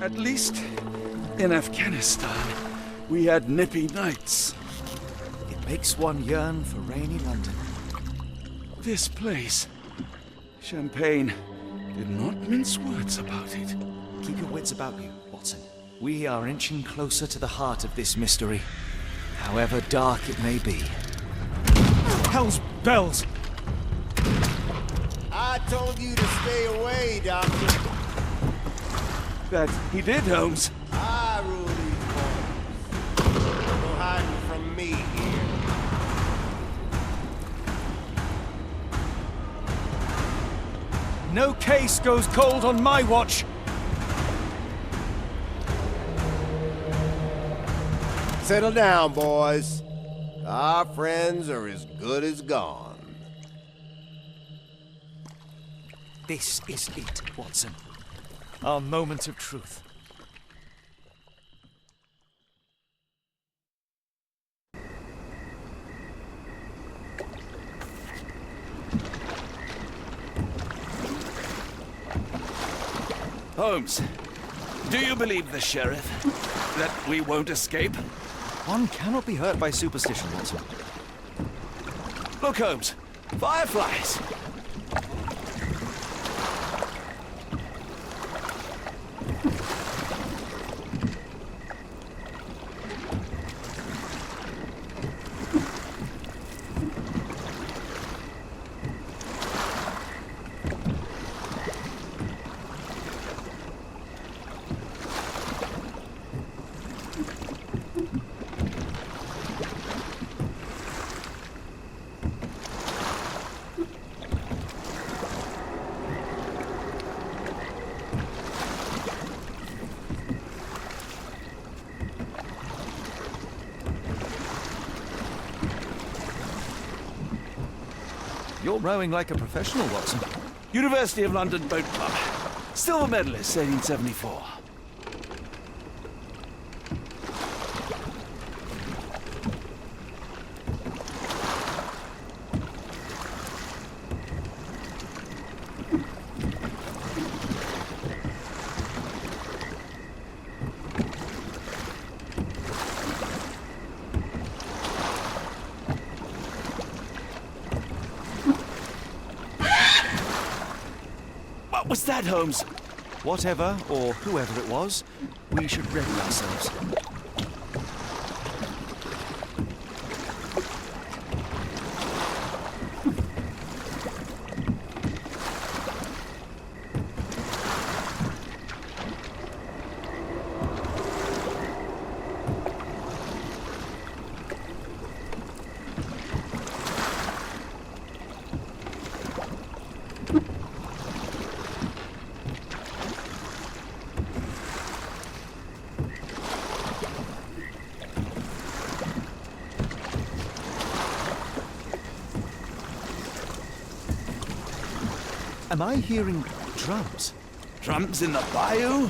At least in Afghanistan, we had nippy nights. It makes one yearn for rainy London. This place, Champagne, did not mince words about it. Keep your wits about you, Watson. We are inching closer to the heart of this mystery, however dark it may be. Hell's bells! I told you to stay away, Doctor. That he did, Holmes. I rule these waters. No hiding from me here. No case goes cold on my watch! Settle down, boys. Our friends are as good as gone. This is it, Watson. Our moment of truth. Holmes, do you believe the sheriff? That we won't escape? One cannot be hurt by superstition, Watson. Look, Holmes, fireflies! You're rowing like a professional, Watson. University of London Boat Club. Silver medalist, 1874. What was that, Holmes? Whatever, or whoever it was, we should ready ourselves. Am I hearing drums? Drums in the bayou?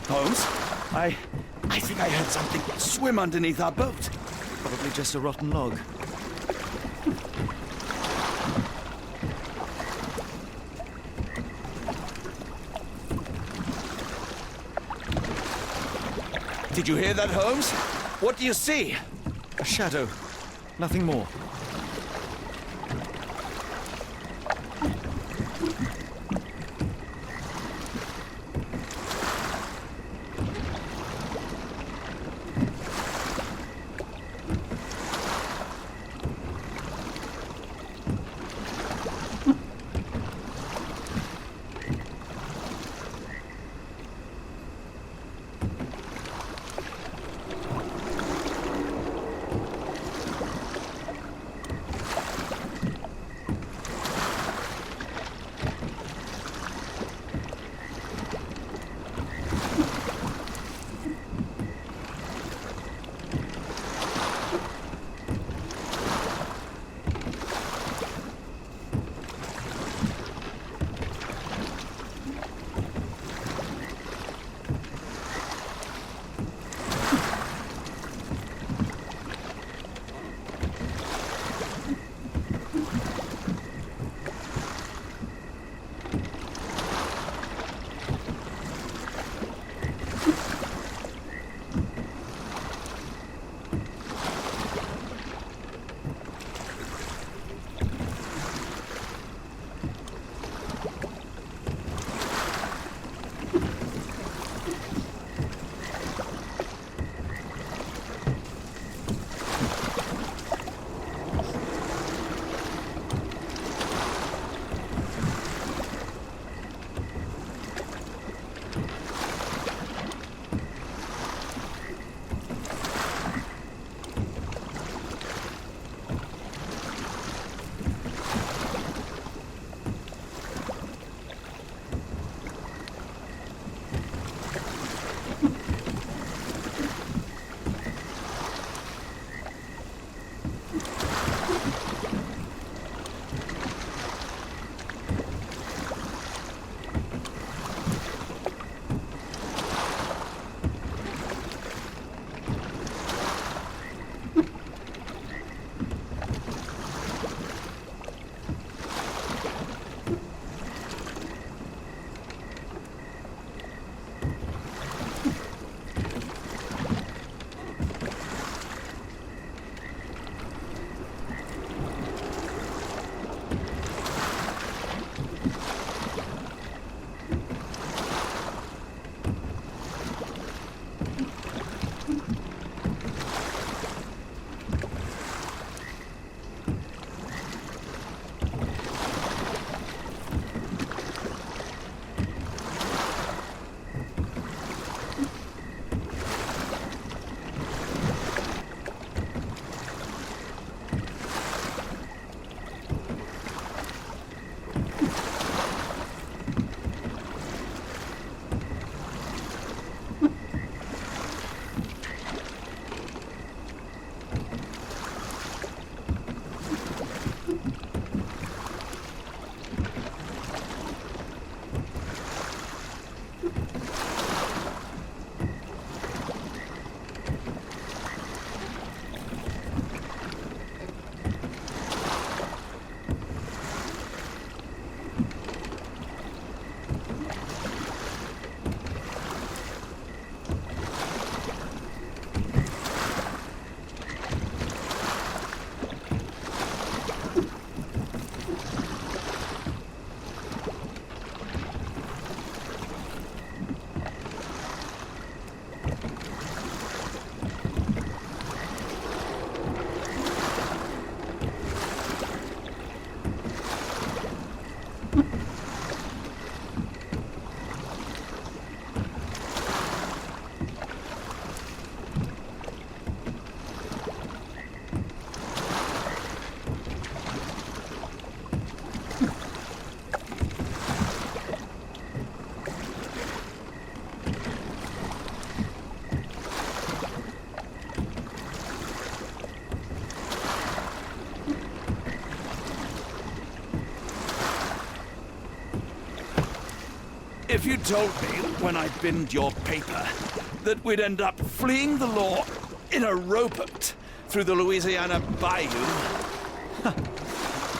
Holmes, I think I heard something swim underneath our boat. Probably just a rotten log. Did you hear that, Holmes? What do you see? A shadow. Nothing more. If you told me when I binned your paper that we'd end up fleeing the law in a rowboat through the Louisiana Bayou...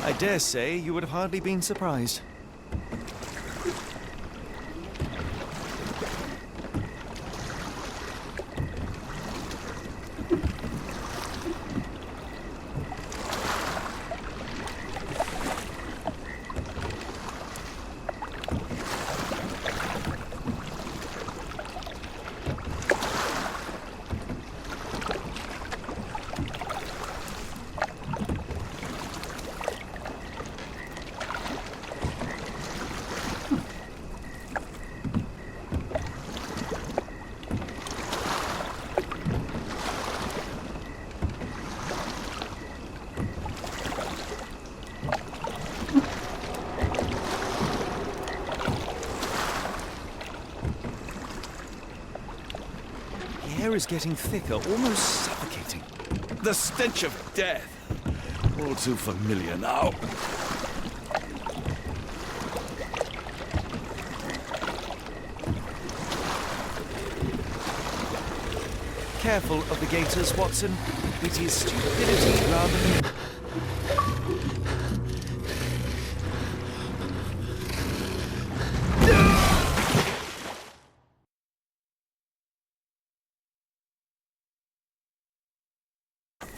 I dare say you would have hardly been surprised. The air is getting thicker, almost suffocating. The stench of death. All too familiar now. Careful of the gators, Watson. It is stupidity rather than...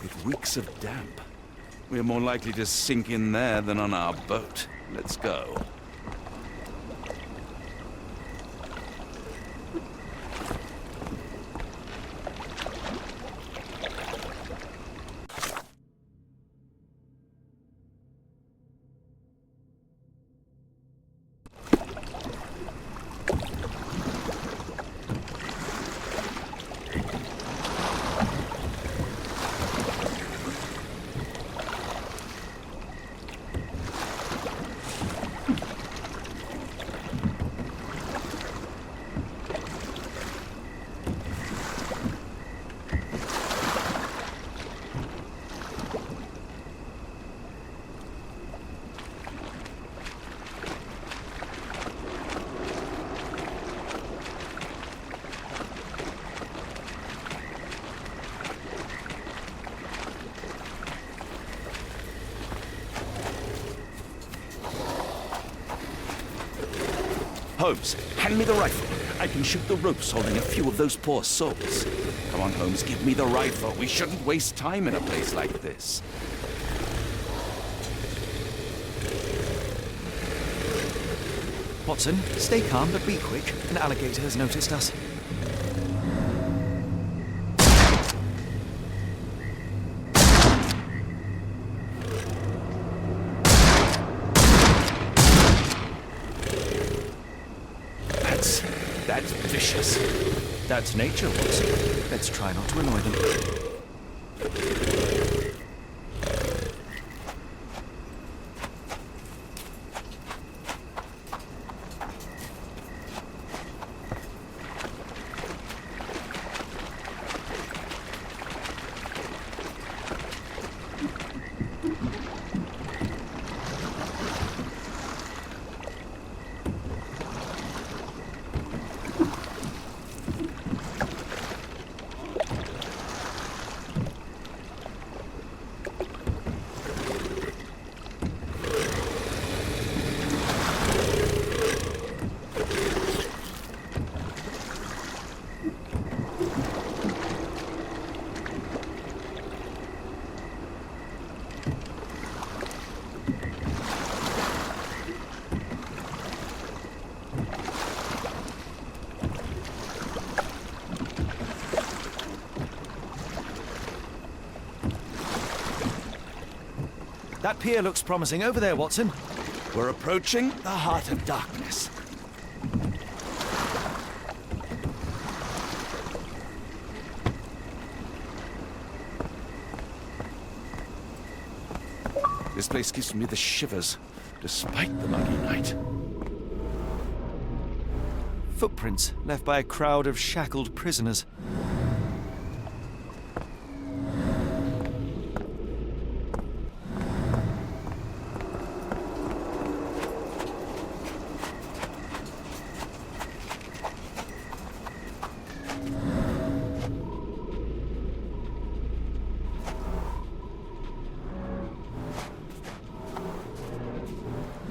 It reeks of damp. We're more likely to sink in there than on our boat. Let's go. Holmes, hand me the rifle. I can shoot the ropes holding a few of those poor souls. Come on, Holmes, give me the rifle. We shouldn't waste time in a place like this. Watson, stay calm, but be quick. An alligator has noticed us. That's vicious. That's nature, Watson. Let's try not to annoy them. That pier looks promising. Over there, Watson. We're approaching the heart of darkness. This place gives me the shivers, despite the muggy night. Footprints left by a crowd of shackled prisoners.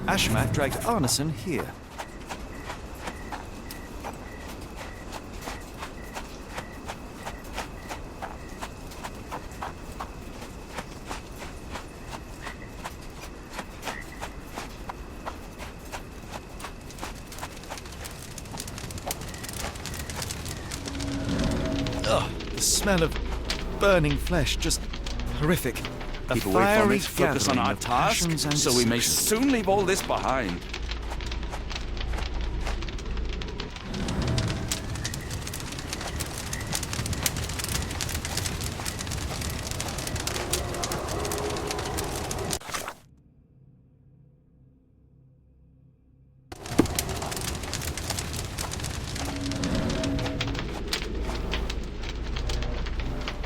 Ashmat dragged Arneson here. Ugh, the smell of burning flesh, just horrific. A Keep away from fiery it, focus on gathering our of task, passions and so we may deception. soon leave all this behind.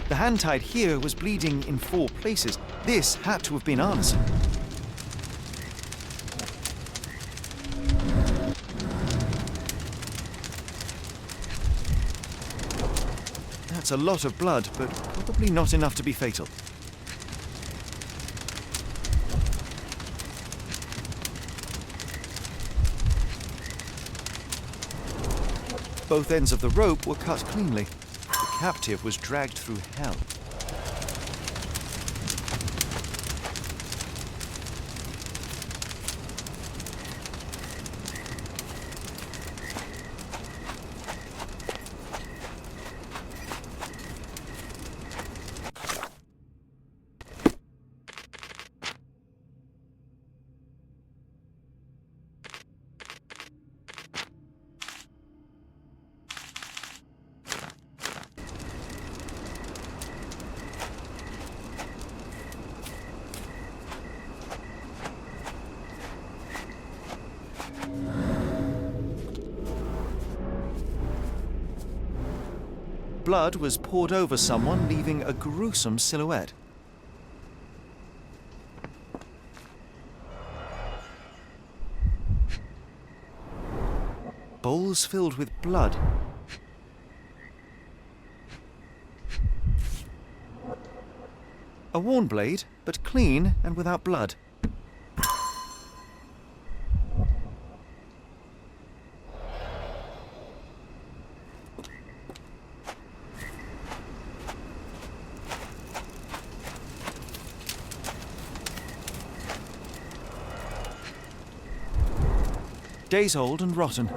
The hand tied here was bleeding in 4 places. This had to have been Arneson. That's a lot of blood, but probably not enough to be fatal. Both ends of the rope were cut cleanly. The captive was dragged through hell. Blood was poured over someone, leaving a gruesome silhouette. Bowls filled with blood. A worn blade, but clean and without blood. Days old and rotten.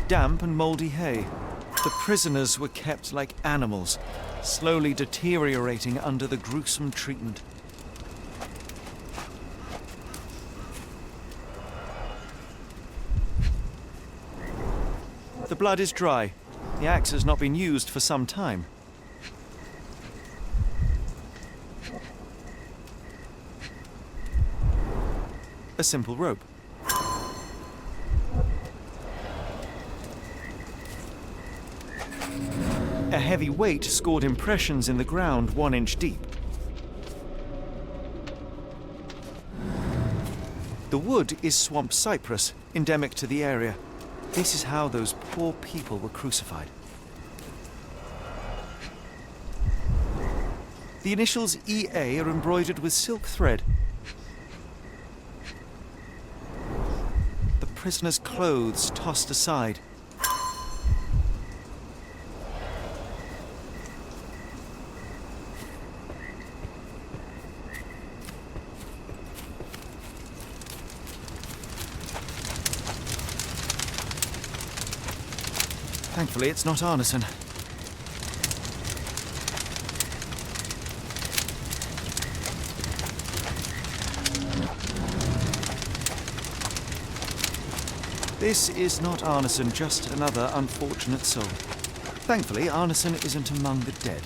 Damp and mouldy hay. The prisoners were kept like animals, slowly deteriorating under the gruesome treatment. The blood is dry. The axe has not been used for some time. A simple rope. A heavy weight scored impressions in the ground 1 inch deep. The wood is swamp cypress, endemic to the area. This is how those poor people were crucified. The initials EA are embroidered with silk thread. Prisoners' clothes tossed aside. Thankfully, it's not Arneson. This is not Arneson, just another unfortunate soul. Thankfully, Arneson isn't among the dead.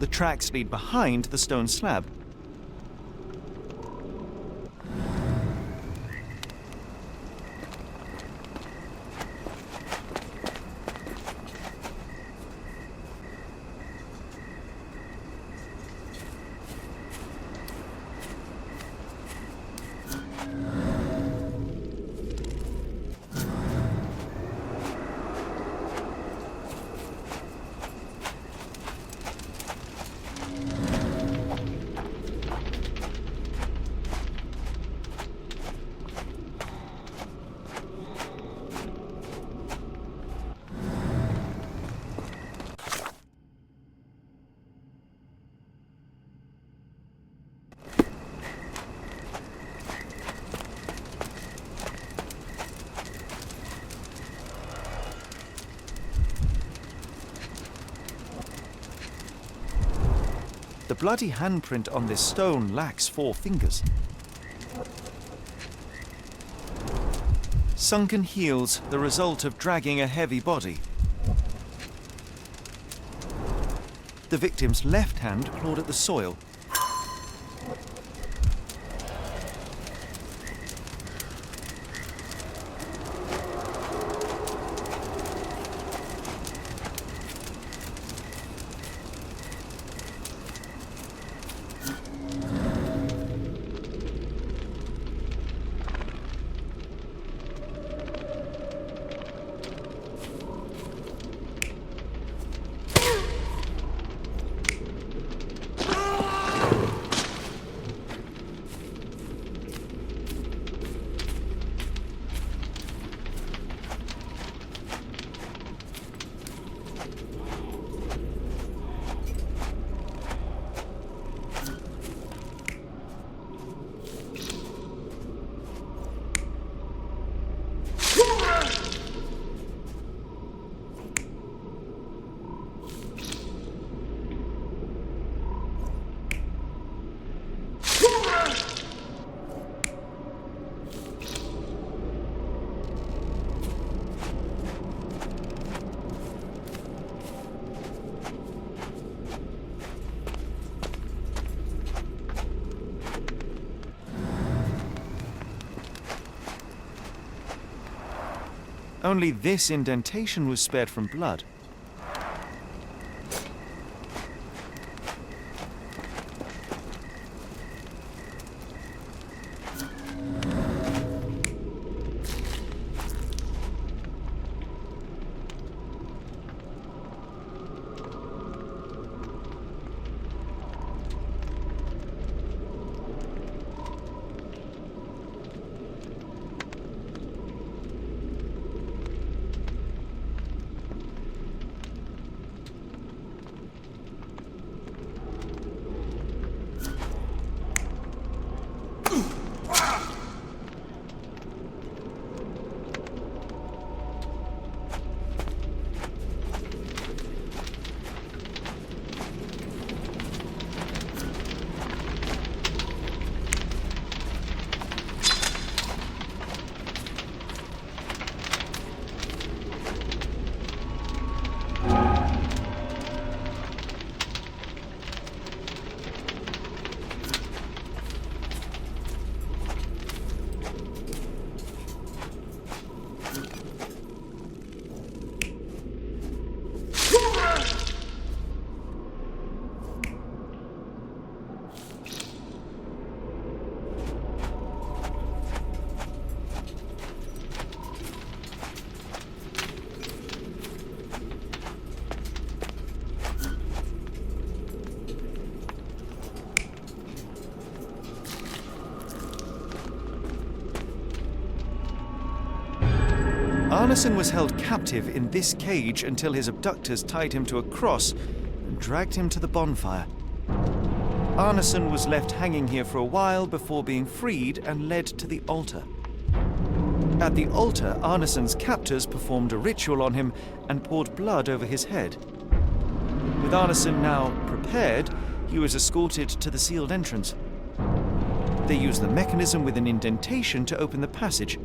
The tracks lead behind the stone slab. The bloody handprint on this stone lacks 4 fingers. Sunken heels, the result of dragging a heavy body. The victim's left hand clawed at the soil. Only this indentation was spared from blood. Arneson was held captive in this cage until his abductors tied him to a cross and dragged him to the bonfire. Arneson was left hanging here for a while before being freed and led to the altar. At the altar, Arneson's captors performed a ritual on him and poured blood over his head. With Arneson now prepared, he was escorted to the sealed entrance. They used the mechanism with an indentation to open the passage.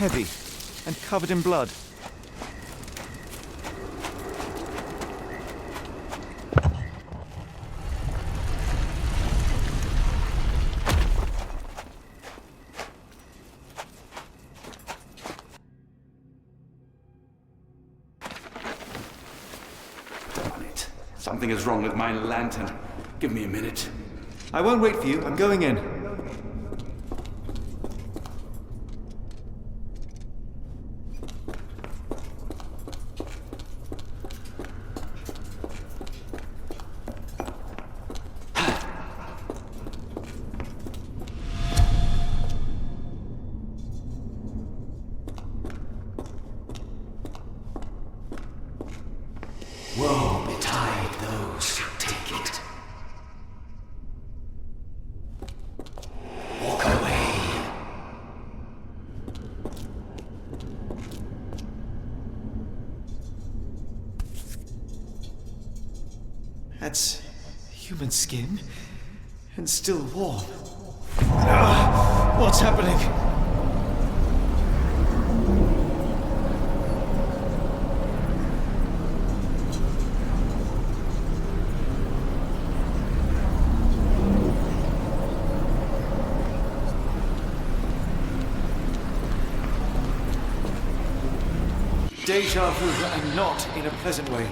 heavy and covered in blood. Darn it. Something is wrong with my lantern. Give me a minute. I won't wait for you. I'm going in. Woe betide those who take it. Walk away. That's human skin and still warm. What's happening? Deja vu, and not in a pleasant way.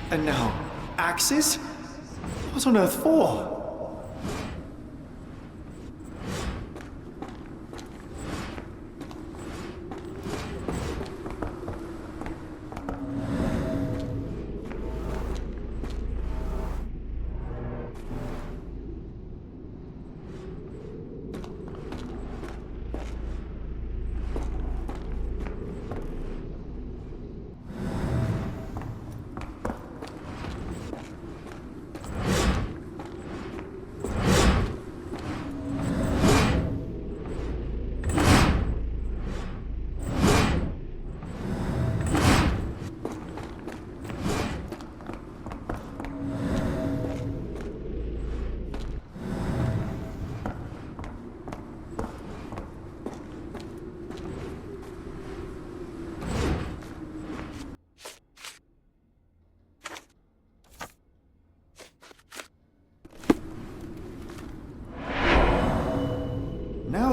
And now, axes? What on earth for?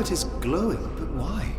Now it is glowing, but why?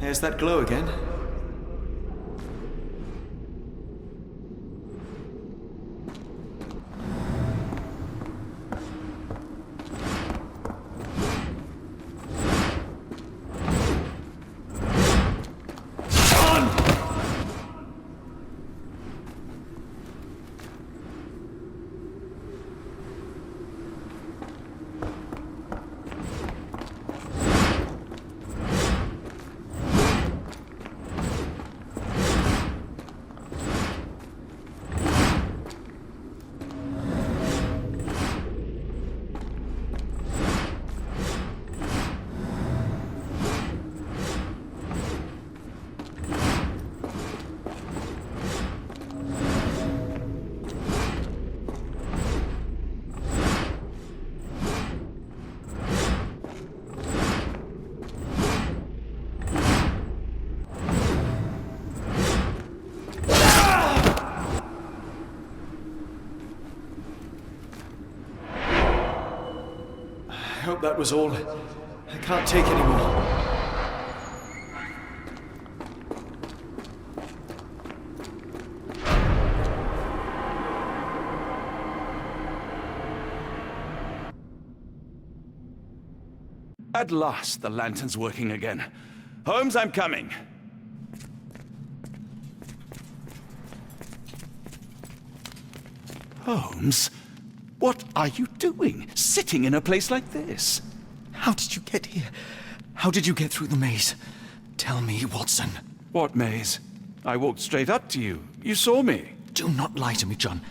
There's that glow again. I hope that was all. I can't take any more. At last, the lantern's working again. Holmes, I'm coming. Holmes? What are you doing, sitting in a place like this? How did you get here? How did you get through the maze? Tell me, Watson. What maze? I walked straight up to you. You saw me. Do not lie to me, John.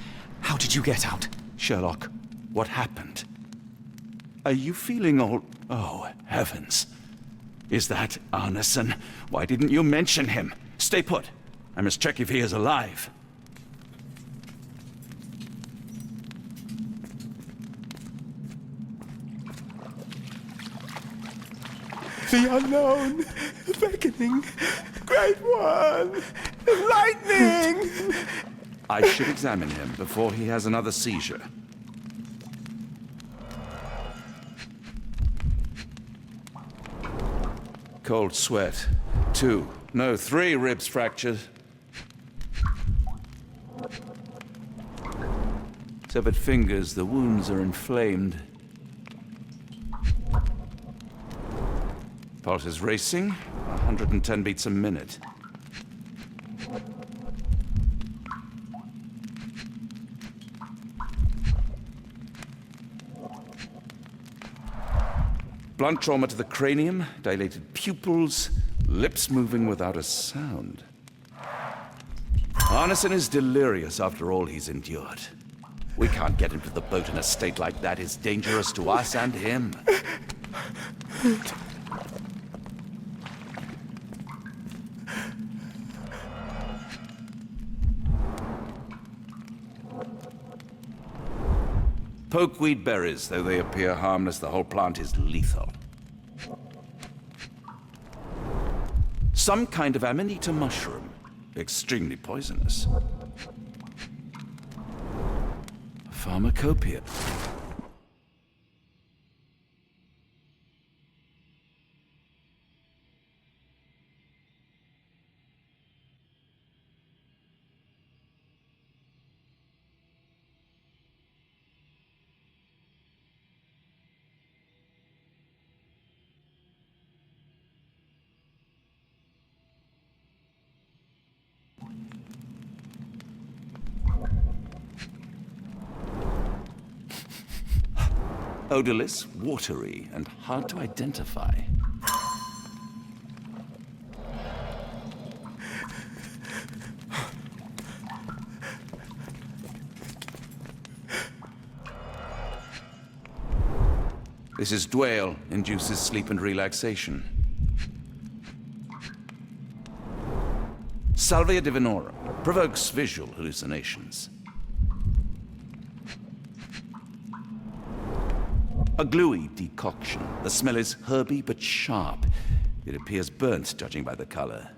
How did you get out? Sherlock, what happened? Are you feeling all... Oh, heavens. Is that Arneson? Why didn't you mention him? Stay put. I must check if he is alive. The unknown, beckoning, great one, lightning! I should examine him before he has another seizure. Cold sweat. 2, no, 3 ribs fractured. Severed fingers, the wounds are inflamed. Pulse is racing, 110 beats a minute. Blunt trauma to the cranium, dilated pupils, lips moving without a sound. Arneson is delirious after all he's endured. We can't get him to the boat in a state like that. It's dangerous to us and him. Pokeweed berries, though they appear harmless, the whole plant is lethal. Some kind of amanita mushroom, extremely poisonous. Pharmacopoeia. Odorless, watery, and hard to identify. This is Dwale, induces sleep and relaxation. Salvia divinorum, provokes visual hallucinations. A gluey decoction. The smell is herby but sharp. It appears burnt, judging by the color.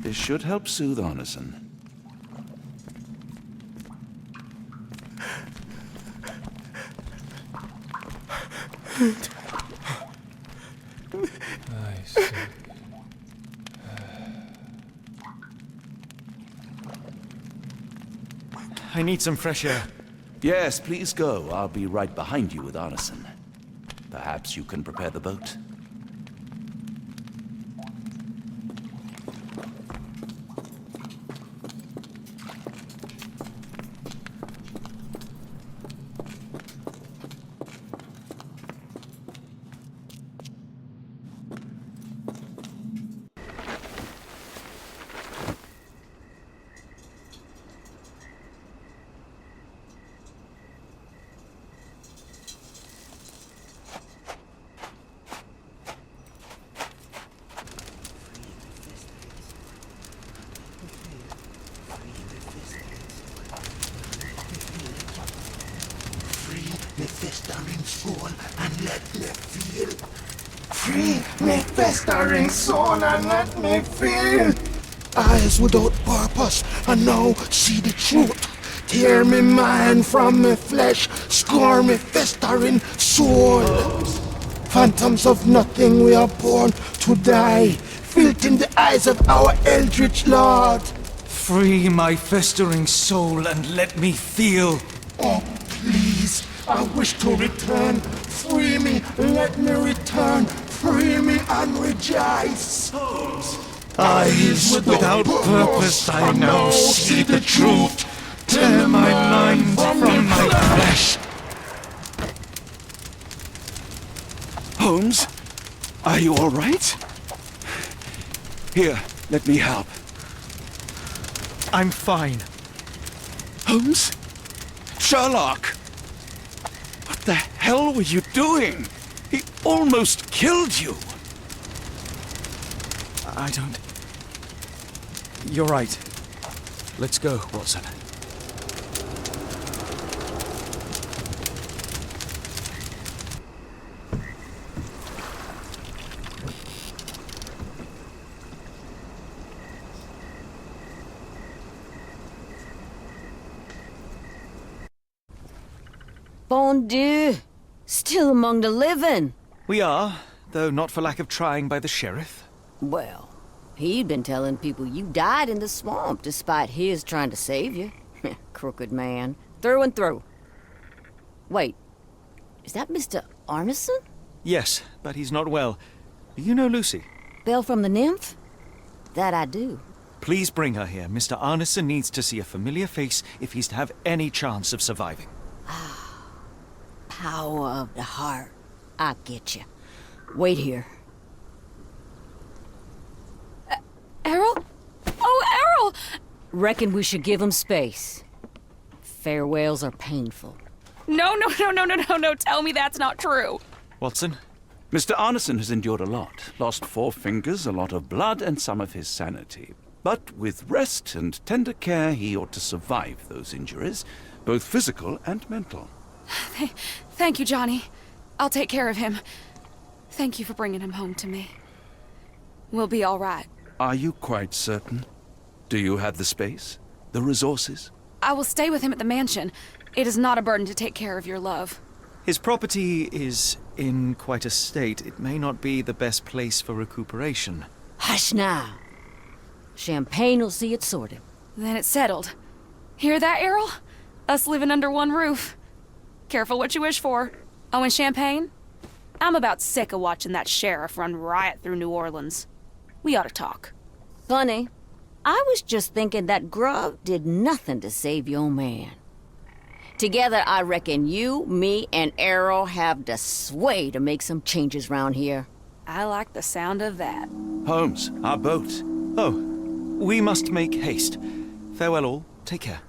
This should help soothe Arneson. I see. I need some fresh air. Yes, please go. I'll be right behind you with Arneson. Perhaps you can prepare the boat. Me festering soul and let me feel. Free me festering soul and let me feel. Eyes without purpose and now see the truth. Tear me mind from me flesh, score me festering soul. Phantoms of nothing, we are born to die. Filth in the eyes of our eldritch lord. Free my festering soul and let me feel. Oh, please, I wish to return. Free me, let me return. Free me and rejoice. Eyes Without purpose, I now see the truth. Tear my mind from my flesh. Holmes? Are you all right? Here, let me help. I'm fine. Holmes? Sherlock! What the hell were you doing? He almost killed you! I don't... You're right. Let's go, Watson. Bon Dieu. Still among the living. We are, though not for lack of trying by the sheriff. Well, he'd been telling people you died in the swamp despite his trying to save you. Crooked man. Through and through. Wait, is that Mr. Arneson? Yes, but he's not well. Do you know Lucy? Belle from the Nymph? That I do. Please bring her here. Mr. Arneson needs to see a familiar face if he's to have any chance of surviving. Power of the heart. I get you. Wait here. Errol? Oh, Errol! Reckon we should give him space. Farewells are painful. No, tell me that's not true. Watson? Mr. Arneson has endured a lot. Lost 4 fingers, a lot of blood, and some of his sanity. But with rest and tender care, he ought to survive those injuries, both physical and mental. Thank you, Johnny. I'll take care of him. Thank you for bringing him home to me. We'll be all right. Are you quite certain? Do you have the space? The resources? I will stay with him at the mansion. It is not a burden to take care of your love. His property is in quite a state. It may not be the best place for recuperation. Hush now. Champagne will see it sorted. Then it's settled. Hear that, Errol? Us living under one roof. Careful what you wish for. Oh, and champagne? I'm about sick of watching that sheriff run riot through New Orleans. We ought to talk. Funny. I was just thinking that grub did nothing to save your man. Together, I reckon you, me, and Errol have the sway to make some changes round here. I like the sound of that. Holmes, our boat. Oh, we must make haste. Farewell all. Take care.